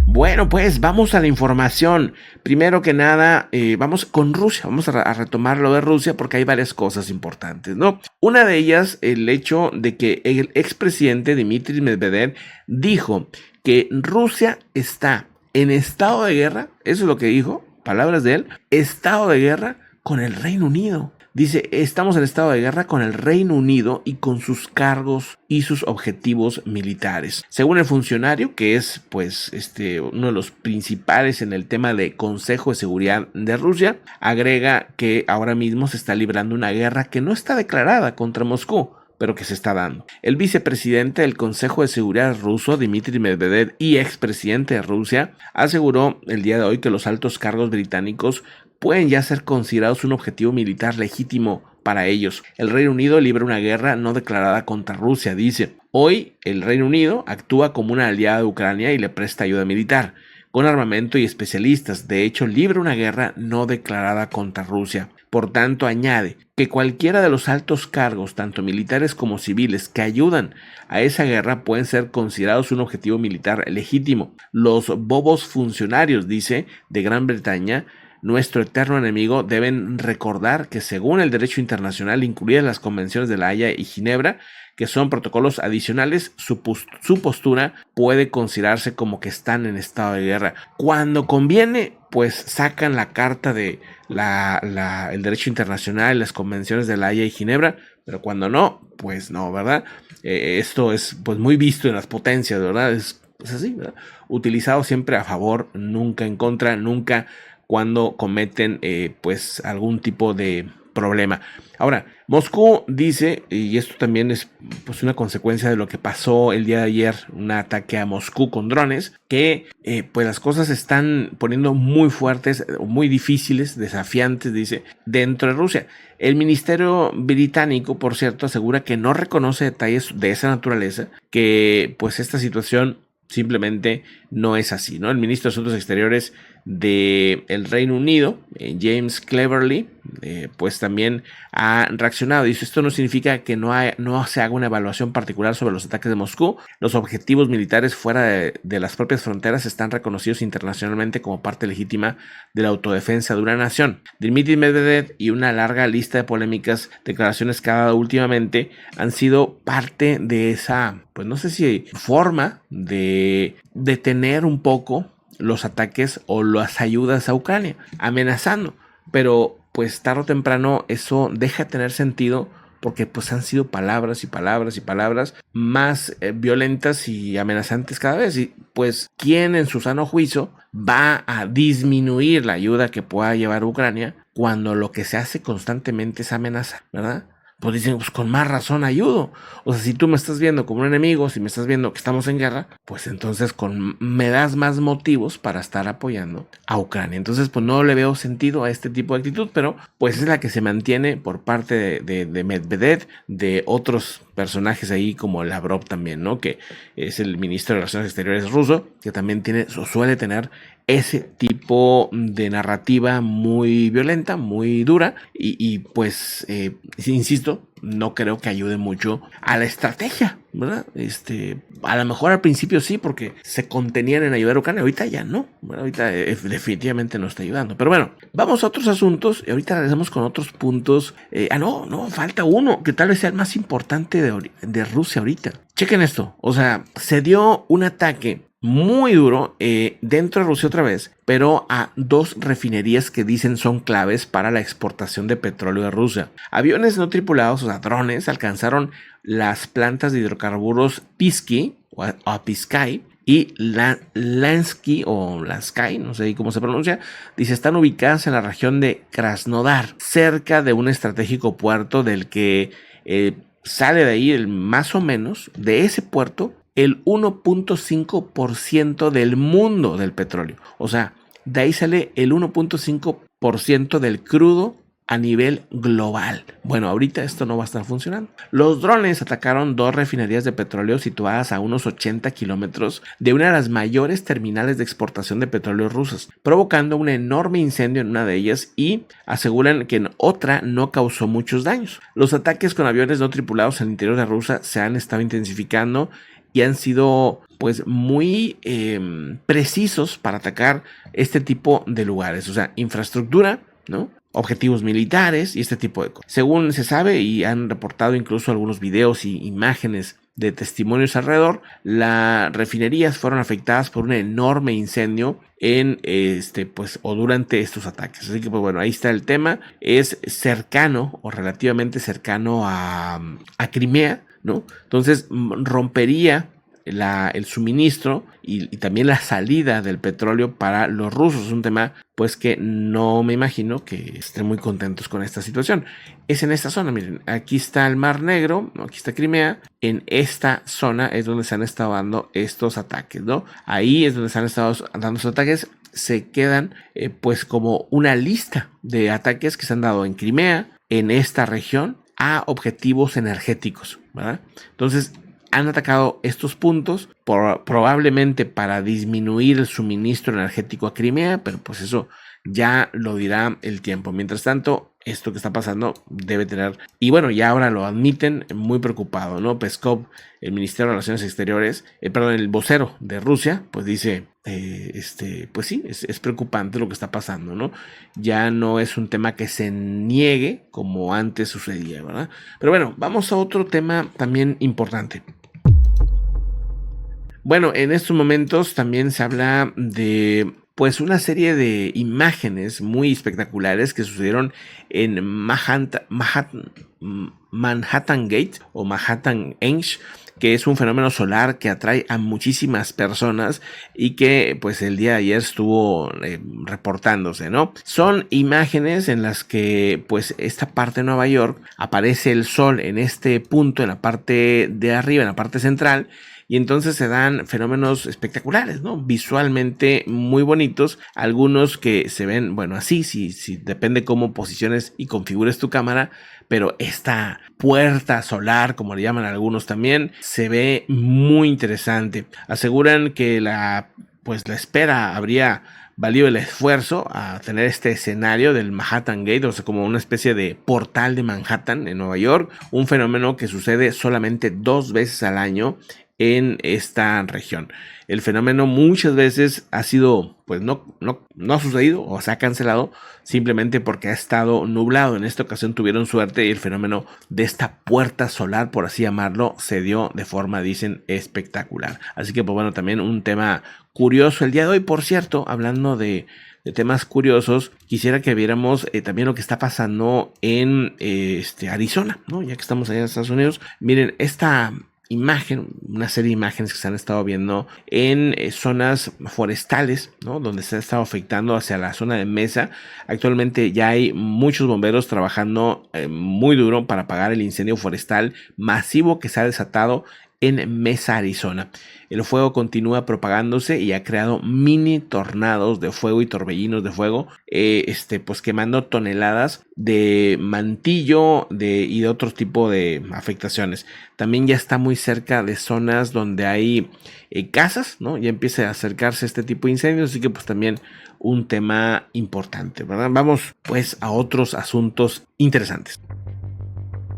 Bueno, pues vamos a la información. Primero que nada, vamos con Rusia. Vamos a retomar lo de Rusia porque hay varias cosas importantes, ¿no? Una de ellas, el hecho de que el expresidente Dmitry Medvedev dijo que Rusia está en estado de guerra, eso es lo que dijo, palabras de él, estado de guerra con el Reino Unido. Dice, estamos en estado de guerra con el Reino Unido y con sus cargos y sus objetivos militares. Según el funcionario, que es pues uno de los principales en el tema de Consejo de Seguridad de Rusia, agrega que ahora mismo se está librando una guerra que no está declarada contra Moscú, pero que se está dando. El vicepresidente del Consejo de Seguridad ruso, Dmitry Medvedev, y expresidente de Rusia, aseguró el día de hoy que los altos cargos británicos pueden ya ser considerados un objetivo militar legítimo para ellos. El Reino Unido libra una guerra no declarada contra Rusia, dice. Hoy el Reino Unido actúa como una aliada de Ucrania y le presta ayuda militar, con armamento y especialistas. De hecho, libra una guerra no declarada contra Rusia. Por tanto, añade que cualquiera de los altos cargos, tanto militares como civiles, que ayudan a esa guerra pueden ser considerados un objetivo militar legítimo. Los bobos funcionarios, dice, de Gran Bretaña, nuestro eterno enemigo, deben recordar que según el derecho internacional, incluidas las convenciones de La Haya y Ginebra, que son protocolos adicionales, su postura puede considerarse como que están en estado de guerra. Cuando conviene, pues sacan la carta de el derecho internacional, las convenciones de La Haya y Ginebra, pero cuando no, pues no, ¿verdad? Esto es pues muy visto en las potencias, ¿verdad? Es así, ¿verdad? Utilizado siempre a favor, nunca en contra, nunca cuando cometen pues algún tipo de problema. Ahora, Moscú dice, y esto también es pues una consecuencia de lo que pasó el día de ayer, un ataque a Moscú con drones, que pues las cosas se están poniendo muy fuertes, muy difíciles, desafiantes, dice, dentro de Rusia. El Ministerio británico, por cierto, asegura que no reconoce detalles de esa naturaleza, que pues esta situación simplemente no es así, ¿no? El ministro de Asuntos Exteriores del Reino Unido, James Cleverly, pues también ha reaccionado. Dice, esto no significa que no se haga una evaluación particular sobre los ataques de Moscú. Los objetivos militares fuera de las propias fronteras están reconocidos internacionalmente como parte legítima de la autodefensa de una nación. Dmitry Medvedev y una larga lista de polémicas declaraciones que ha dado últimamente han sido parte de esa, pues no sé si forma de detener un poco los ataques o las ayudas a Ucrania, amenazando, pero pues tarde o temprano eso deja de tener sentido porque pues han sido palabras y palabras y palabras más violentas y amenazantes cada vez, y pues quién en su sano juicio va a disminuir la ayuda que pueda llevar Ucrania cuando lo que se hace constantemente es amenazar, ¿verdad? Pues dicen, pues con más razón ayudo. O sea, si tú me estás viendo como un enemigo, si me estás viendo que estamos en guerra, pues entonces me das más motivos para estar apoyando a Ucrania. Entonces, pues no le veo sentido a este tipo de actitud, pero pues es la que se mantiene por parte de Medvedev, de otros personajes ahí como Lavrov también, ¿no? Que es el ministro de Relaciones Exteriores ruso, que también suele tener ese tipo de narrativa muy violenta, muy dura y pues, insisto, no creo que ayude mucho a la estrategia, ¿verdad? A lo mejor al principio sí, porque se contenían en ayudar a Ucrania, ahorita ya no, ¿verdad? Ahorita definitivamente no está ayudando. Pero bueno, vamos a otros asuntos y ahorita regresamos con otros puntos. No, falta uno, que tal vez sea el más importante de Rusia ahorita. Chequen esto, o sea, se dio un ataque muy duro dentro de Rusia otra vez, pero a dos refinerías que dicen son claves para la exportación de petróleo de Rusia. Aviones no tripulados, o sea, drones, alcanzaron las plantas de hidrocarburos Pisky o Piskai y Lansky o Lansky, no sé cómo se pronuncia, dice, están ubicadas en la región de Krasnodar, cerca de un estratégico puerto del que sale de ahí más o menos de ese puerto el 1.5% del mundo del petróleo. O sea, de ahí sale el 1.5% del crudo a nivel global. Bueno, ahorita esto no va a estar funcionando. Los drones atacaron dos refinerías de petróleo situadas a unos 80 kilómetros de una de las mayores terminales de exportación de petróleo rusas, provocando un enorme incendio en una de ellas y aseguran que en otra no causó muchos daños. Los ataques con aviones no tripulados en el interior de Rusia se han estado intensificando y han sido pues muy precisos para atacar este tipo de lugares, o sea, infraestructura, ¿no? Objetivos militares y este tipo de cosas. Según se sabe y han reportado incluso algunos videos y imágenes de testimonios alrededor, las refinerías fueron afectadas por un enorme incendio o durante estos ataques. Así que pues bueno, ahí está el tema. Es cercano o relativamente cercano a Crimea, ¿no? Entonces rompería el suministro y también la salida del petróleo para los rusos. Es un tema pues que no me imagino que estén muy contentos con esta situación. Es en esta zona, miren, aquí está el Mar Negro, ¿no? Aquí está Crimea, en esta zona es donde se han estado dando estos ataques, ¿no? Ahí es donde se han estado dando estos ataques. Se quedan pues como una lista de ataques que se han dado en Crimea, en esta región, a objetivos energéticos, ¿verdad? Entonces han atacado estos puntos probablemente para disminuir el suministro energético a Crimea, pero pues eso ya lo dirá el tiempo. Mientras tanto, esto que está pasando debe tener, y bueno, ya ahora lo admiten, muy preocupado, ¿no? Peskov, el Ministerio de Relaciones Exteriores, el vocero de Rusia, pues dice, pues sí, es preocupante lo que está pasando, ¿no? Ya no es un tema que se niegue como antes sucedía, ¿verdad? Pero bueno, vamos a otro tema también importante. Bueno, en estos momentos también se habla de pues una serie de imágenes muy espectaculares que sucedieron en Manhattan Gate o Manhattan Edge, que es un fenómeno solar que atrae a muchísimas personas y que pues el día de ayer estuvo reportándose, ¿no? Son imágenes en las que pues esta parte de Nueva York aparece el sol en este punto, en la parte de arriba, en la parte central, y entonces se dan fenómenos espectaculares, ¿no? Visualmente muy bonitos, algunos que se ven, bueno, así, sí, depende cómo posiciones y configures tu cámara, pero esta puerta solar, como le llaman algunos también, se ve muy interesante. Aseguran que la espera habría valió el esfuerzo a tener este escenario del Manhattan Gate, o sea, como una especie de portal de Manhattan en Nueva York, un fenómeno que sucede solamente 2 veces al año en esta región. El fenómeno muchas veces ha sido, pues no ha sucedido o se ha cancelado simplemente porque ha estado nublado. En esta ocasión tuvieron suerte y el fenómeno de esta puerta solar, por así llamarlo, se dio de forma, dicen, espectacular. Así que, pues bueno, también un tema curioso el día de hoy. Por cierto, hablando de temas curiosos, quisiera que viéramos también lo que está pasando en Arizona, ¿no? Ya que estamos allá en Estados Unidos. Miren, esta una serie de imágenes que se han estado viendo en zonas forestales, ¿no? Donde se ha estado afectando hacia la zona de Mesa. Actualmente ya hay muchos bomberos trabajando muy duro para apagar el incendio forestal masivo que se ha desatado en Mesa, Arizona. El fuego continúa propagándose y ha creado mini tornados de fuego y torbellinos de fuego, pues quemando toneladas de mantillo y de otro tipo de afectaciones. También ya está muy cerca de zonas donde hay casas, ¿no? Ya empieza a acercarse este tipo de incendios, así que pues también un tema importante, ¿verdad? Vamos pues a otros asuntos interesantes.